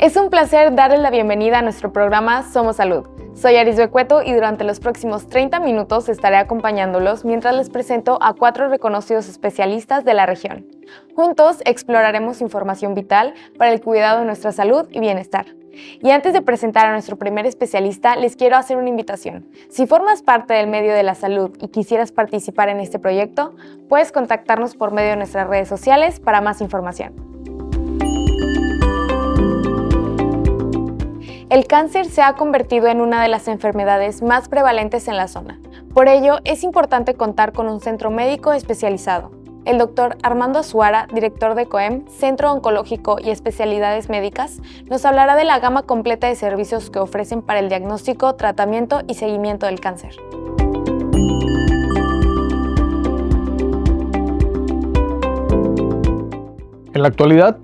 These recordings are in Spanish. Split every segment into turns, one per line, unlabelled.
Es un placer darles la bienvenida a nuestro programa Somos Salud. Soy Arisbe Cueto y durante los próximos 30 minutos estaré acompañándolos mientras les presento a 4 reconocidos especialistas de la región. Juntos exploraremos información vital para el cuidado de nuestra salud y bienestar. Y antes de presentar a nuestro primer especialista, les quiero hacer una invitación. Si formas parte del medio de la salud y quisieras participar en este proyecto, puedes contactarnos por medio de nuestras redes sociales para más información. El cáncer se ha convertido en una de las enfermedades más prevalentes en la zona. Por ello, es importante contar con un centro médico especializado. El doctor Armando Azuara, director de COEM, Centro Oncológico y Especialidades Médicas, nos hablará de la gama completa de servicios que ofrecen para el diagnóstico, tratamiento y seguimiento del cáncer.
En la actualidad,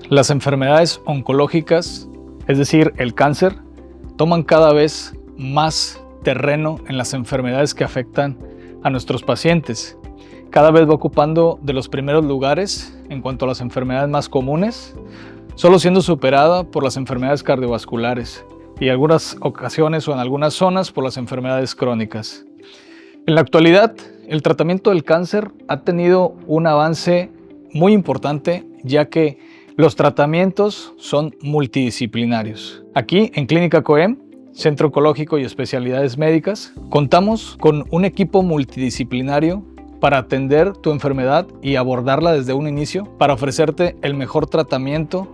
las enfermedades oncológicas, es decir, el cáncer, toman cada vez más terreno en las enfermedades que afectan a nuestros pacientes. Cada vez va ocupando de los primeros lugares en cuanto a las enfermedades más comunes, solo siendo superada por las enfermedades cardiovasculares y en algunas ocasiones o en algunas zonas por las enfermedades crónicas. En la actualidad, el tratamiento del cáncer ha tenido un avance muy importante, ya que los tratamientos son multidisciplinarios. Aquí en Clínica COEM, Centro Oncológico y Especialidades Médicas, contamos con un equipo multidisciplinario para atender tu enfermedad y abordarla desde un inicio para ofrecerte el mejor tratamiento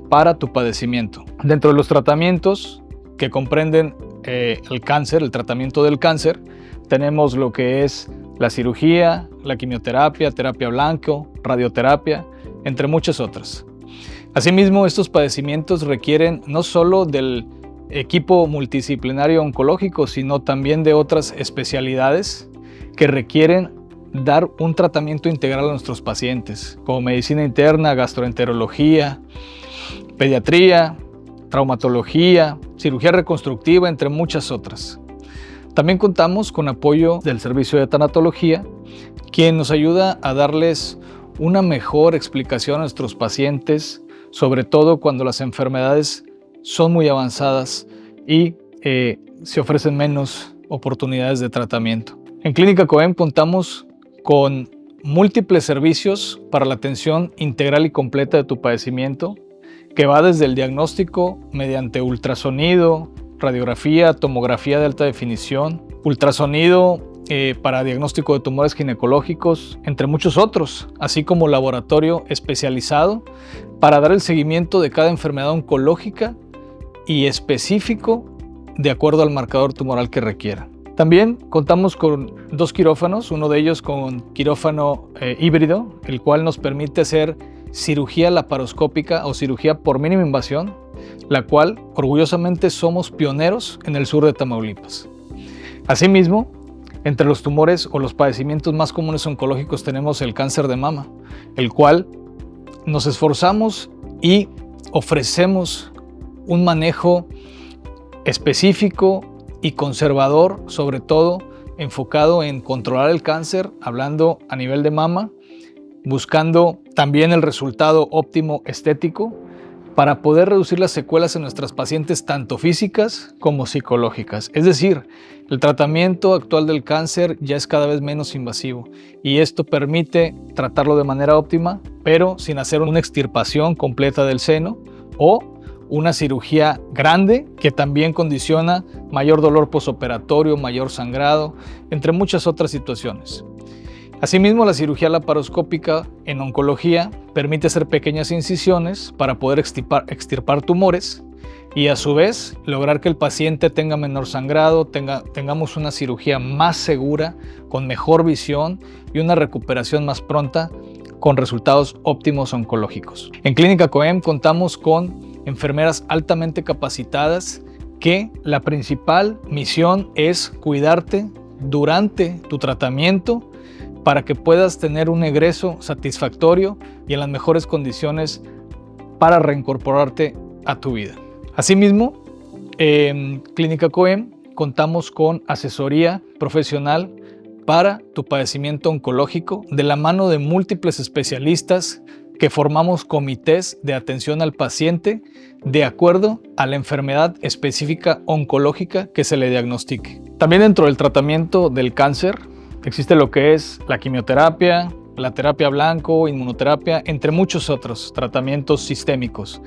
para tu padecimiento. Dentro de los tratamientos que comprenden el cáncer, el tratamiento del cáncer, tenemos lo que es la cirugía, la quimioterapia, terapia blanco, radioterapia, entre muchas otras. Asimismo, estos padecimientos requieren no solo del equipo multidisciplinario oncológico, sino también de otras especialidades que requieren dar un tratamiento integral a nuestros pacientes, como medicina interna, gastroenterología, pediatría, traumatología, cirugía reconstructiva, entre muchas otras. También contamos con apoyo del servicio de tanatología, quien nos ayuda a darles una mejor explicación a nuestros pacientes, sobre todo cuando las enfermedades son muy avanzadas y se ofrecen menos oportunidades de tratamiento. En Clínica COEM contamos con múltiples servicios para la atención integral y completa de tu padecimiento, que va desde el diagnóstico mediante ultrasonido, radiografía, tomografía de alta definición, ultrasonido para diagnóstico de tumores ginecológicos, entre muchos otros, así como laboratorio especializado para dar el seguimiento de cada enfermedad oncológica y específico de acuerdo al marcador tumoral que requiera. También contamos con 2 quirófanos, uno de ellos con quirófano híbrido, el cual nos permite hacer cirugía laparoscópica o cirugía por mínima invasión, la cual orgullosamente somos pioneros en el sur de Tamaulipas. Asimismo, entre los tumores o los padecimientos más comunes oncológicos tenemos el cáncer de mama, el cual nos esforzamos y ofrecemos un manejo específico y conservador, sobre todo enfocado en controlar el cáncer, hablando a nivel de mama, buscando también el resultado óptimo estético para poder reducir las secuelas en nuestras pacientes tanto físicas como psicológicas. Es decir, el tratamiento actual del cáncer ya es cada vez menos invasivo y esto permite tratarlo de manera óptima, pero sin hacer una extirpación completa del seno o una cirugía grande que también condiciona mayor dolor posoperatorio, mayor sangrado, entre muchas otras situaciones. Asimismo, la cirugía laparoscópica en oncología permite hacer pequeñas incisiones para poder extirpar tumores y a su vez lograr que el paciente tenga menor sangrado, tengamos una cirugía más segura, con mejor visión y una recuperación más pronta con resultados óptimos oncológicos. En Clínica COEM contamos con enfermeras altamente capacitadas que la principal misión es cuidarte durante tu tratamiento para que puedas tener un egreso satisfactorio y en las mejores condiciones para reincorporarte a tu vida. Asimismo, en Clínica COEM contamos con asesoría profesional para tu padecimiento oncológico de la mano de múltiples especialistas que formamos comités de atención al paciente de acuerdo a la enfermedad específica oncológica que se le diagnostique. También dentro del tratamiento del cáncer existe lo que es la quimioterapia, la terapia blanco, inmunoterapia, entre muchos otros tratamientos sistémicos.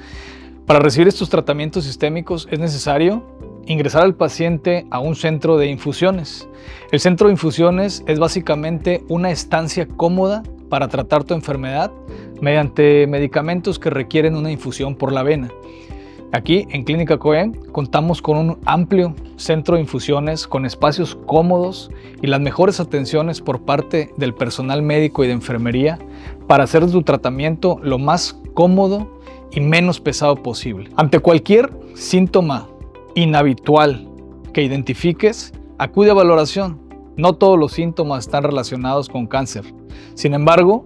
Para recibir estos tratamientos sistémicos es necesario ingresar al paciente a un centro de infusiones. El centro de infusiones es básicamente una estancia cómoda para tratar tu enfermedad mediante medicamentos que requieren una infusión por la vena. Aquí en Clínica Cohen contamos con un amplio centro de infusiones con espacios cómodos y las mejores atenciones por parte del personal médico y de enfermería para hacer tu tratamiento lo más cómodo y menos pesado posible. Ante cualquier síntoma inhabitual que identifiques, acude a valoración. No todos los síntomas están relacionados con cáncer. Sin embargo,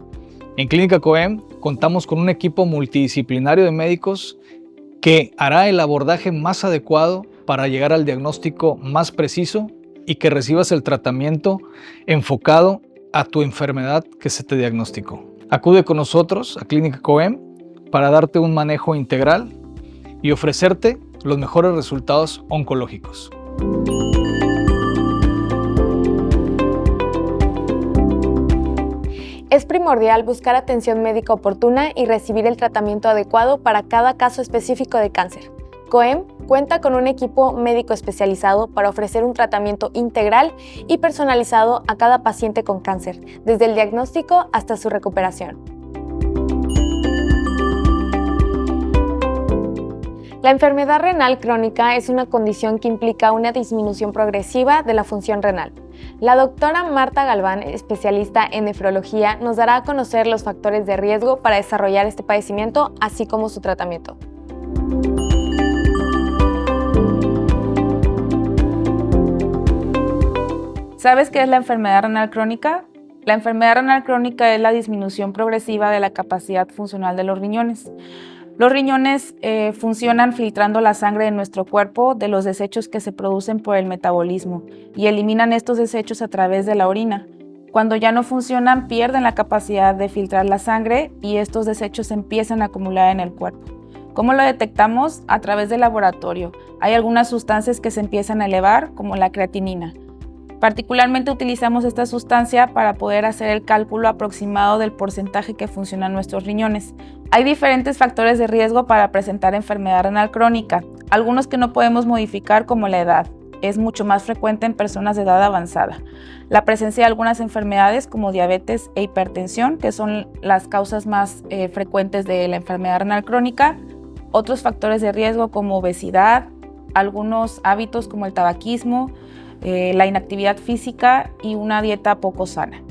en Clínica Cohen contamos con un equipo multidisciplinario de médicos que hará el abordaje más adecuado para llegar al diagnóstico más preciso y que recibas el tratamiento enfocado a tu enfermedad que se te diagnosticó. Acude con nosotros a Clínica Cohen para darte un manejo integral y ofrecerte los mejores resultados oncológicos.
Es primordial buscar atención médica oportuna y recibir el tratamiento adecuado para cada caso específico de cáncer. Cohen cuenta con un equipo médico especializado para ofrecer un tratamiento integral y personalizado a cada paciente con cáncer, desde el diagnóstico hasta su recuperación. La enfermedad renal crónica es una condición que implica una disminución progresiva de la función renal. La doctora Marta Galván, especialista en nefrología, nos dará a conocer los factores de riesgo para desarrollar este padecimiento, así como su tratamiento.
¿Sabes qué es la enfermedad renal crónica? La enfermedad renal crónica es la disminución progresiva de la capacidad funcional de los riñones. Los riñones funcionan filtrando la sangre de nuestro cuerpo de los desechos que se producen por el metabolismo y eliminan estos desechos a través de la orina. Cuando ya no funcionan, pierden la capacidad de filtrar la sangre y estos desechos se empiezan a acumular en el cuerpo. ¿Cómo lo detectamos? A través del laboratorio. Hay algunas sustancias que se empiezan a elevar, como la creatinina. Particularmente utilizamos esta sustancia para poder hacer el cálculo aproximado del porcentaje que funcionan nuestros riñones. Hay diferentes factores de riesgo para presentar enfermedad renal crónica, algunos que no podemos modificar, como la edad. Es mucho más frecuente en personas de edad avanzada. La presencia de algunas enfermedades como diabetes e hipertensión, que son las causas más frecuentes de la enfermedad renal crónica. Otros factores de riesgo como obesidad, algunos hábitos como el tabaquismo, la inactividad física y una dieta poco sana.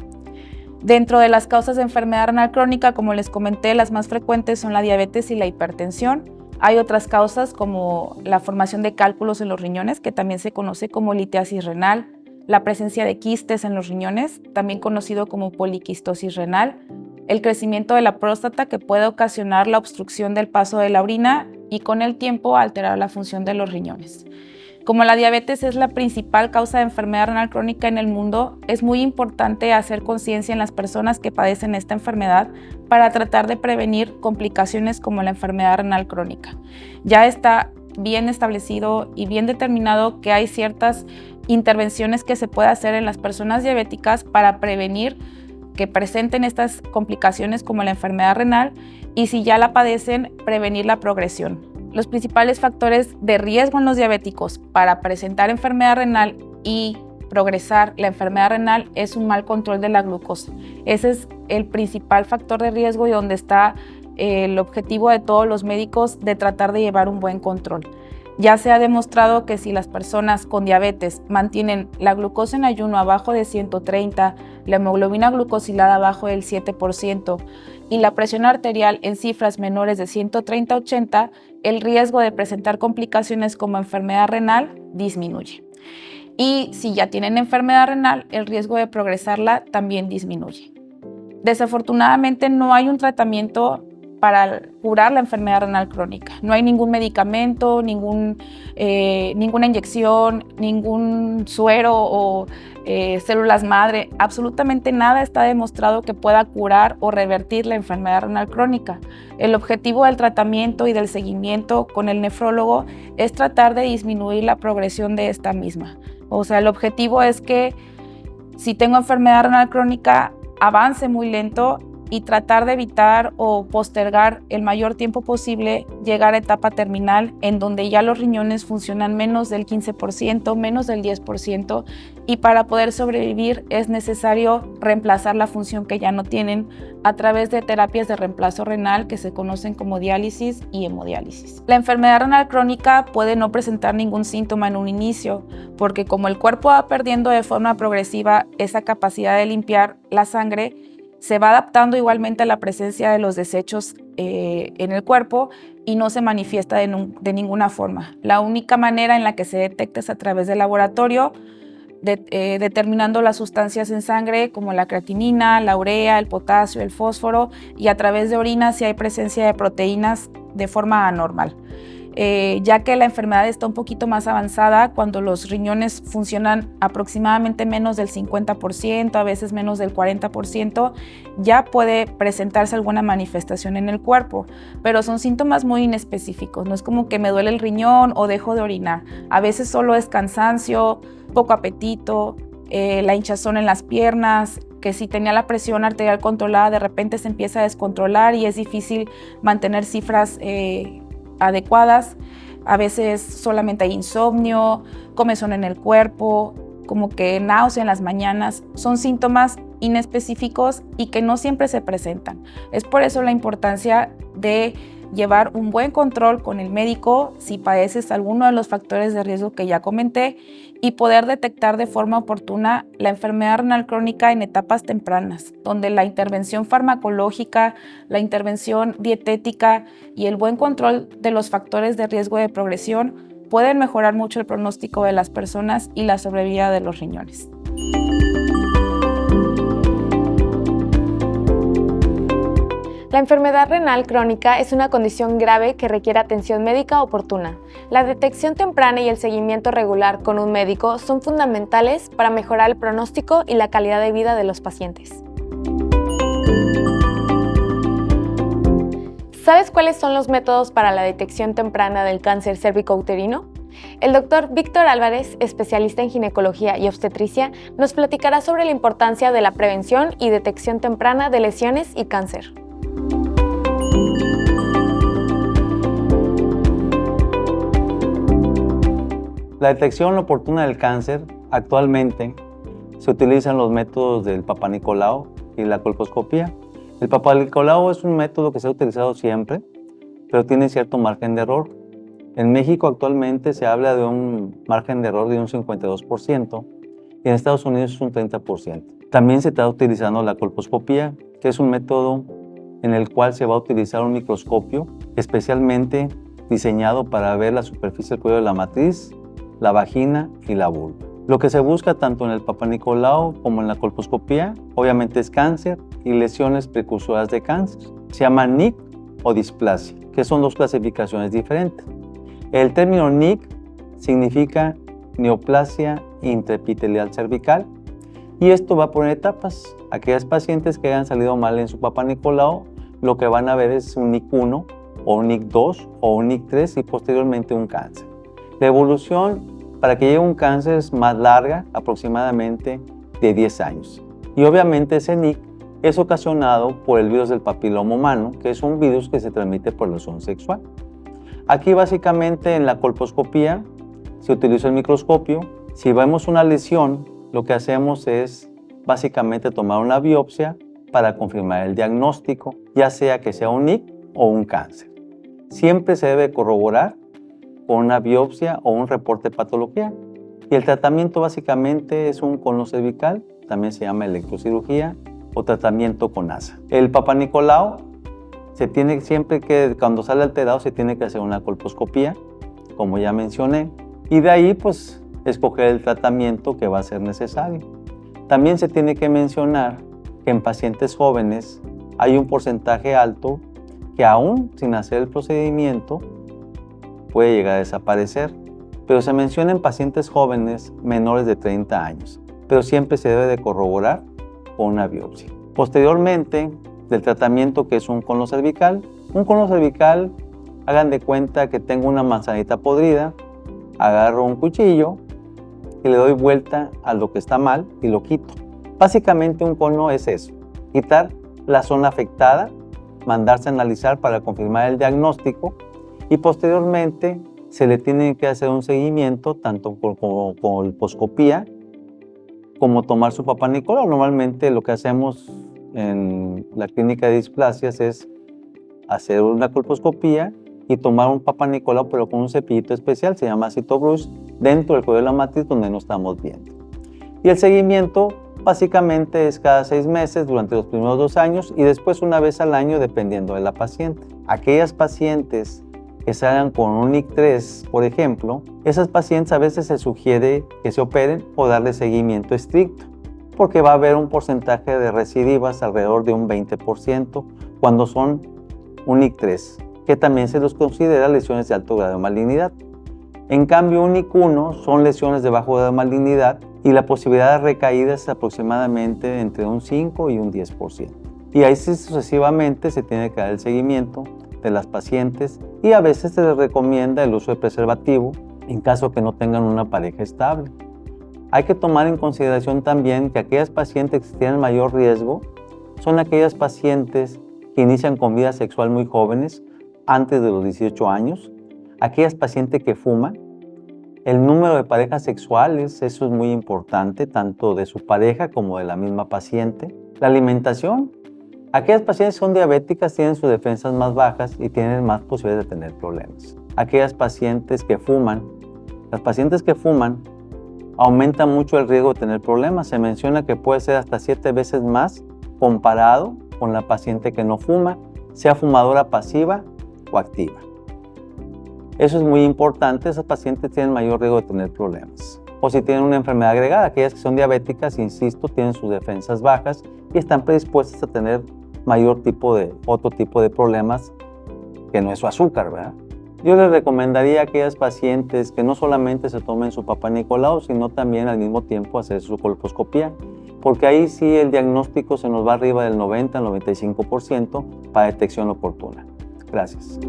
Dentro de las causas de enfermedad renal crónica, como les comenté, las más frecuentes son la diabetes y la hipertensión. Hay otras causas como la formación de cálculos en los riñones, que también se conoce como litiasis renal, la presencia de quistes en los riñones, también conocido como poliquistosis renal, el crecimiento de la próstata, que puede ocasionar la obstrucción del paso de la orina y con el tiempo alterar la función de los riñones. Como la diabetes es la principal causa de enfermedad renal crónica en el mundo, es muy importante hacer conciencia en las personas que padecen esta enfermedad para tratar de prevenir complicaciones como la enfermedad renal crónica. Ya está bien establecido y bien determinado que hay ciertas intervenciones que se puede hacer en las personas diabéticas para prevenir que presenten estas complicaciones como la enfermedad renal y, si ya la padecen, prevenir la progresión. Los principales factores de riesgo en los diabéticos para presentar enfermedad renal y progresar la enfermedad renal es un mal control de la glucosa. Ese es el principal factor de riesgo y donde está el objetivo de todos los médicos de tratar de llevar un buen control. Ya se ha demostrado que si las personas con diabetes mantienen la glucosa en ayuno abajo de 130, la hemoglobina glucosilada abajo del 7% y la presión arterial en cifras menores de 130-80, el riesgo de presentar complicaciones como enfermedad renal disminuye. Y si ya tienen enfermedad renal, el riesgo de progresarla también disminuye. Desafortunadamente no hay un tratamiento para curar la enfermedad renal crónica. No hay ningún medicamento, ninguna inyección, ningún suero o células madre. Absolutamente nada está demostrado que pueda curar o revertir la enfermedad renal crónica. El objetivo del tratamiento y del seguimiento con el nefrólogo es tratar de disminuir la progresión de esta misma. O sea, el objetivo es que si tengo enfermedad renal crónica, avance muy lento y tratar de evitar o postergar el mayor tiempo posible llegar a etapa terminal en donde ya los riñones funcionan menos del 15%, menos del 10%, y para poder sobrevivir es necesario reemplazar la función que ya no tienen a través de terapias de reemplazo renal que se conocen como diálisis y hemodiálisis. La enfermedad renal crónica puede no presentar ningún síntoma en un inicio, porque como el cuerpo va perdiendo de forma progresiva esa capacidad de limpiar la sangre, se va adaptando igualmente a la presencia de los desechos en el cuerpo y no se manifiesta de ninguna forma. La única manera en la que se detecta es a través del laboratorio, determinando las sustancias en sangre como la creatinina, la urea, el potasio, el fósforo, y a través de orina si hay presencia de proteínas de forma anormal. Ya que la enfermedad está un poquito más avanzada, cuando los riñones funcionan aproximadamente menos del 50%, a veces menos del 40%, ya puede presentarse alguna manifestación en el cuerpo, pero son síntomas muy inespecíficos. No es como que me duele el riñón o dejo de orinar. A veces solo es cansancio, poco apetito, la hinchazón en las piernas, que si tenía la presión arterial controlada, de repente se empieza a descontrolar y es difícil mantener cifras adecuadas. A veces solamente hay insomnio, comezón en el cuerpo, como que náusea en las mañanas. Son síntomas inespecíficos y que no siempre se presentan. Es por eso la importancia de llevar un buen control con el médico si padeces alguno de los factores de riesgo que ya comenté y poder detectar de forma oportuna la enfermedad renal crónica en etapas tempranas, donde la intervención farmacológica, la intervención dietética y el buen control de los factores de riesgo de progresión pueden mejorar mucho el pronóstico de las personas y la sobrevida de los riñones.
La enfermedad renal crónica es una condición grave que requiere atención médica oportuna. La detección temprana y el seguimiento regular con un médico son fundamentales para mejorar el pronóstico y la calidad de vida de los pacientes. ¿Sabes cuáles son los métodos para la detección temprana del cáncer cérvico-uterino? El doctor Víctor Álvarez, especialista en ginecología y obstetricia, nos platicará sobre la importancia de la prevención y detección temprana de lesiones y cáncer.
La detección oportuna del cáncer actualmente se utilizan los métodos del Papa Nicolau y la colposcopía. El Papa Nicolau es un método que se ha utilizado siempre, pero tiene cierto margen de error. En México actualmente se habla de un margen de error de un 52% y en Estados Unidos es un 30%. También se está utilizando la colposcopía, que es un método en el cual se va a utilizar un microscopio especialmente diseñado para ver la superficie del cuello de la matriz, la vagina y la vulva. Lo que se busca tanto en el Papa Nicolau como en la colposcopía, obviamente, es cáncer y lesiones precursoras de cáncer. Se llama NIC o displasia, que son dos clasificaciones diferentes. El término NIC significa neoplasia intraepitelial cervical y esto va por etapas. Aquellas pacientes que hayan salido mal en su Papa Nicolau, lo que van a ver es un NIC 1 o un NIC 2 o un NIC 3 y posteriormente un cáncer. La evolución para que llegue un cáncer es más larga, aproximadamente de 10 años. Y obviamente ese NIC es ocasionado por el virus del papiloma humano, que es un virus que se transmite por lesión sexual. Aquí básicamente en la colposcopía se utiliza el microscopio. Si vemos una lesión, lo que hacemos es básicamente tomar una biopsia para confirmar el diagnóstico, ya sea que sea un NIC o un cáncer. Siempre se debe corroborar con una biopsia o un reporte de patología. Y el tratamiento básicamente es un cono cervical, también se llama electrocirugía o tratamiento con ASA. El Papa Nicolau siempre que cuando sale alterado se tiene que hacer una colposcopía, como ya mencioné, y de ahí pues escoger el tratamiento que va a ser necesario. También se tiene que mencionar que en pacientes jóvenes hay un porcentaje alto que aún sin hacer el procedimiento puede llegar a desaparecer, pero se menciona en pacientes jóvenes menores de 30 años, pero siempre se debe de corroborar con una biopsia. Posteriormente del tratamiento, que es un cono cervical, hagan de cuenta que tengo una manzanita podrida, agarro un cuchillo y le doy vuelta a lo que está mal y lo quito. Básicamente un cono es eso, quitar la zona afectada, mandarse a analizar para confirmar el diagnóstico y posteriormente se le tiene que hacer un seguimiento tanto con colposcopía como tomar su Papá Nicolau. Normalmente lo que hacemos en la clínica de displasias es hacer una colposcopía y tomar un Papá Nicolau, pero con un cepillito especial, se llama Cytobrush, dentro del cuello de la matriz donde no estamos viendo. Y el seguimiento básicamente es cada 6 meses durante los primeros 2 años y después una vez al año dependiendo de la paciente. Aquellas pacientes que salgan con un IC3, por ejemplo, esas pacientes a veces se sugiere que se operen o darle seguimiento estricto, porque va a haber un porcentaje de recidivas alrededor de un 20% cuando son un IC3, que también se los considera lesiones de alto grado de malignidad. En cambio, un IC1 son lesiones de bajo grado de malignidad y la posibilidad de recaída es aproximadamente entre un 5 y un 10%. Y ahí sucesivamente se tiene que dar el seguimiento de las pacientes y a veces se les recomienda el uso de preservativo en caso que no tengan una pareja estable. Hay que tomar en consideración también que aquellas pacientes que tienen mayor riesgo son aquellas pacientes que inician con vida sexual muy jóvenes, antes de los 18 años, aquellas pacientes que fuman, el número de parejas sexuales, eso es muy importante, tanto de su pareja como de la misma paciente. La alimentación, aquellas pacientes que son diabéticas tienen sus defensas más bajas y tienen más posibilidades de tener problemas. Aquellas pacientes que fuman, las pacientes que fuman aumentan mucho el riesgo de tener problemas. Se menciona que puede ser hasta 7 veces más comparado con la paciente que no fuma, sea fumadora pasiva o activa. Eso es muy importante, esas pacientes tienen mayor riesgo de tener problemas. O si tienen una enfermedad agregada, aquellas que son diabéticas, insisto, tienen sus defensas bajas y están predispuestas a tener otro tipo de problemas que no es su azúcar, ¿verdad? Yo les recomendaría a aquellas pacientes que no solamente se tomen su Papá Nicolau, sino también al mismo tiempo hacer su colposcopía, porque ahí sí el diagnóstico se nos va arriba del 90 al 95% para detección oportuna. Gracias.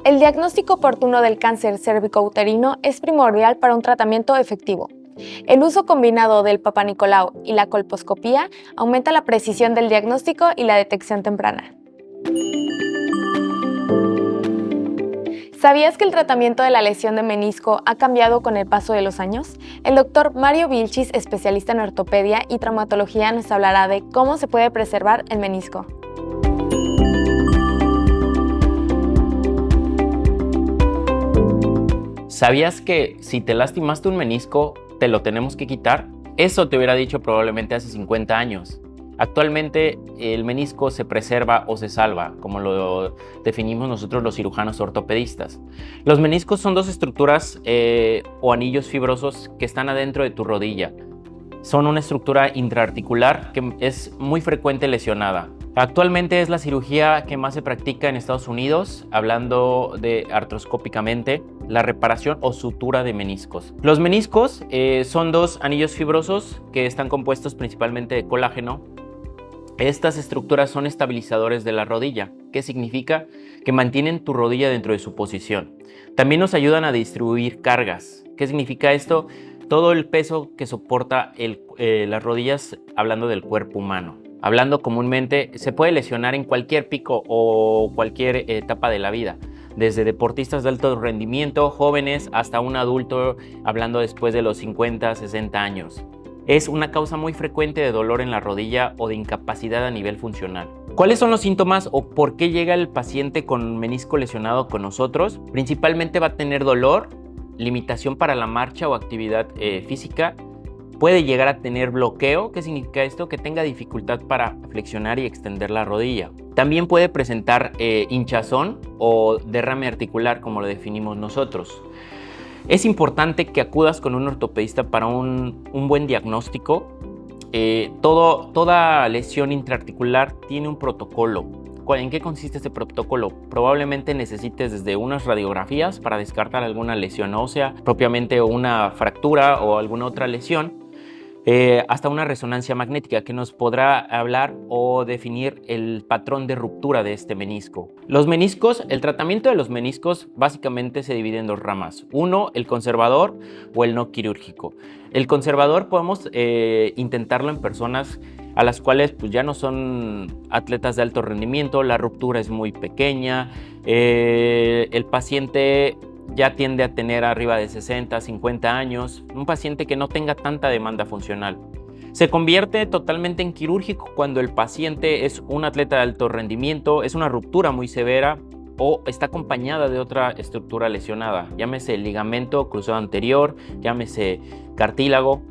El diagnóstico oportuno del cáncer cervicouterino es primordial para un tratamiento efectivo. El uso combinado del Papá Nicolau y la colposcopía aumenta la precisión del diagnóstico y la detección temprana. ¿Sabías que el tratamiento de la lesión de menisco ha cambiado con el paso de los años? El doctor Mario Vilchis, especialista en ortopedia y traumatología, nos hablará de cómo se puede preservar el menisco.
¿Sabías que si te lastimaste un menisco, te lo tenemos que quitar? Eso te hubiera dicho probablemente hace 50 años. Actualmente el menisco se preserva o se salva, como lo definimos nosotros los cirujanos ortopedistas. Los meniscos son 2 estructuras o anillos fibrosos que están adentro de tu rodilla. Son una estructura intraarticular que es muy frecuente lesionada. Actualmente es la cirugía que más se practica en Estados Unidos, hablando de artroscópicamente, la reparación o sutura de meniscos. Los meniscos son 2 anillos fibrosos que están compuestos principalmente de colágeno. Estas estructuras son estabilizadores de la rodilla, que significa que mantienen tu rodilla dentro de su posición. También nos ayudan a distribuir cargas. ¿Qué significa esto? Todo el peso que soporta las rodillas, hablando del cuerpo humano. Hablando comúnmente, se puede lesionar en cualquier pico o cualquier etapa de la vida, desde deportistas de alto rendimiento, jóvenes, hasta un adulto, hablando después de los 50, 60 años. Es una causa muy frecuente de dolor en la rodilla o de incapacidad a nivel funcional. ¿Cuáles son los síntomas o por qué llega el paciente con menisco lesionado con nosotros? Principalmente va a tener dolor, limitación para la marcha o actividad física. Puede llegar a tener bloqueo. ¿Qué significa esto? Que tenga dificultad para flexionar y extender la rodilla. También puede presentar hinchazón o derrame articular, como lo definimos nosotros. Es importante que acudas con un ortopedista para un buen diagnóstico. toda lesión intraarticular tiene un protocolo. ¿En qué consiste este protocolo? Probablemente necesites desde unas radiografías para descartar alguna lesión ósea, propiamente una fractura o alguna otra lesión, hasta una resonancia magnética que nos podrá hablar o definir el patrón de ruptura de este menisco. Los meniscos, el tratamiento de los meniscos básicamente se divide en dos ramas. Uno, el conservador o el no quirúrgico. El conservador podemos intentarlo en personas a las cuales pues, ya no son atletas de alto rendimiento, la ruptura es muy pequeña, el paciente ya tiende a tener arriba de 60, 50 años, un paciente que no tenga tanta demanda funcional. Se convierte totalmente en quirúrgico cuando el paciente es un atleta de alto rendimiento, es una ruptura muy severa o está acompañada de otra estructura lesionada, llámese ligamento cruzado anterior, llámese cartílago.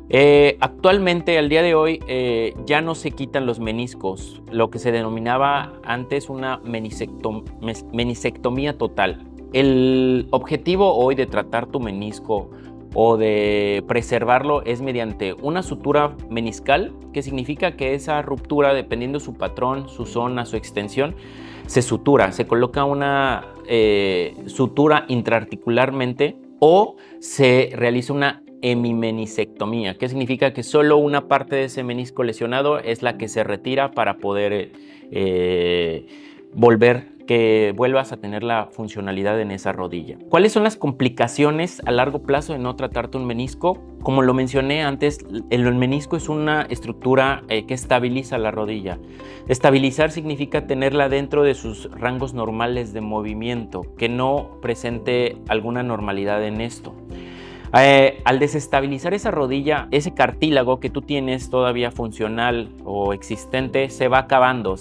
Actualmente, al día de hoy, ya no se quitan los meniscos, lo que se denominaba antes una menisectomía total. El objetivo hoy de tratar tu menisco o de preservarlo es mediante una sutura meniscal, que significa que esa ruptura, dependiendo su patrón, su zona, su extensión, se sutura, se coloca una sutura intraarticularmente o se realiza una hemimenisectomía, que significa que solo una parte de ese menisco lesionado es la que se retira para poder que vuelvas a tener la funcionalidad en esa rodilla. ¿Cuáles son las complicaciones a largo plazo de no tratarte un menisco? Como lo mencioné antes, el menisco es una estructura que estabiliza la rodilla. Estabilizar significa tenerla dentro de sus rangos normales de movimiento, que no presente alguna normalidad en esto. Al desestabilizar esa rodilla, ese cartílago que tú tienes todavía funcional o existente se va acabando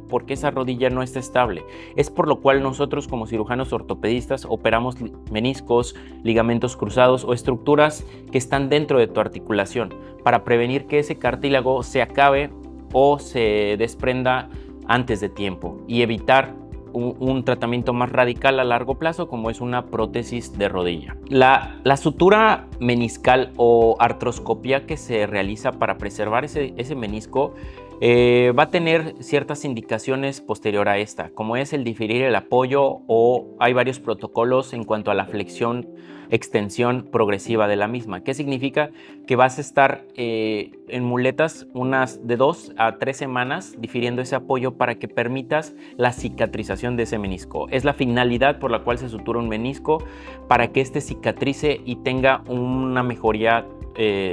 porque esa rodilla no está estable. Es por lo cual nosotros como cirujanos ortopedistas operamos meniscos, ligamentos cruzados o estructuras que están dentro de tu articulación para prevenir que ese cartílago se acabe o se desprenda antes de tiempo y evitar un tratamiento más radical a largo plazo como es una prótesis de rodilla. La sutura meniscal o artroscopía que se realiza para preservar ese menisco va a tener ciertas indicaciones posterior a esta, como es el diferir el apoyo o hay varios protocolos en cuanto a la flexión, extensión progresiva de la misma. ¿Qué significa? Que vas a estar en muletas unas de 2 a 3 semanas difiriendo ese apoyo para que permitas la cicatrización de ese menisco. Es la finalidad por la cual se sutura un menisco, para que este cicatrice y tenga una mejoría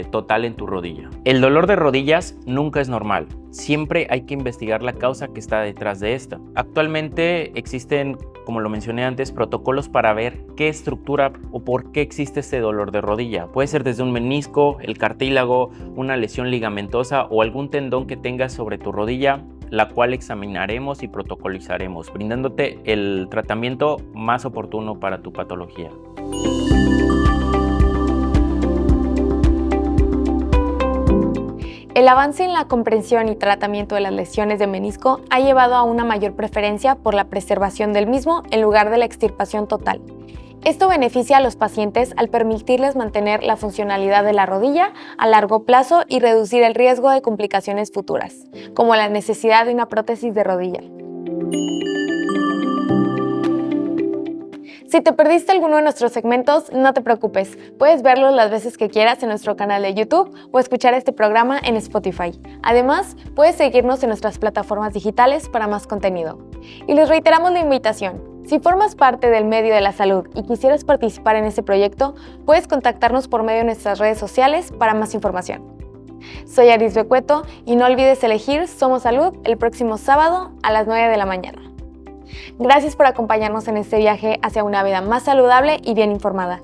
total en tu rodilla. El dolor de rodillas nunca es normal. Siempre hay que investigar la causa que está detrás de esta. Actualmente existen, como lo mencioné antes, protocolos para ver qué estructura o por qué existe este dolor de rodilla. Puede ser desde un menisco, el cartílago, una lesión ligamentosa o algún tendón que tengas sobre tu rodilla, la cual examinaremos y protocolizaremos, brindándote el tratamiento más oportuno para tu patología.
El avance en la comprensión y tratamiento de las lesiones de menisco ha llevado a una mayor preferencia por la preservación del mismo en lugar de la extirpación total. Esto beneficia a los pacientes al permitirles mantener la funcionalidad de la rodilla a largo plazo y reducir el riesgo de complicaciones futuras, como la necesidad de una prótesis de rodilla. Si te perdiste alguno de nuestros segmentos, no te preocupes, puedes verlos las veces que quieras en nuestro canal de YouTube o escuchar este programa en Spotify. Además, puedes seguirnos en nuestras plataformas digitales para más contenido. Y les reiteramos la invitación. Si formas parte del medio de la salud y quisieras participar en este proyecto, puedes contactarnos por medio de nuestras redes sociales para más información. Soy Arisbe Cueto y no olvides elegir Somos Salud el próximo sábado a las 9 de la mañana. Gracias por acompañarnos en este viaje hacia una vida más saludable y bien informada.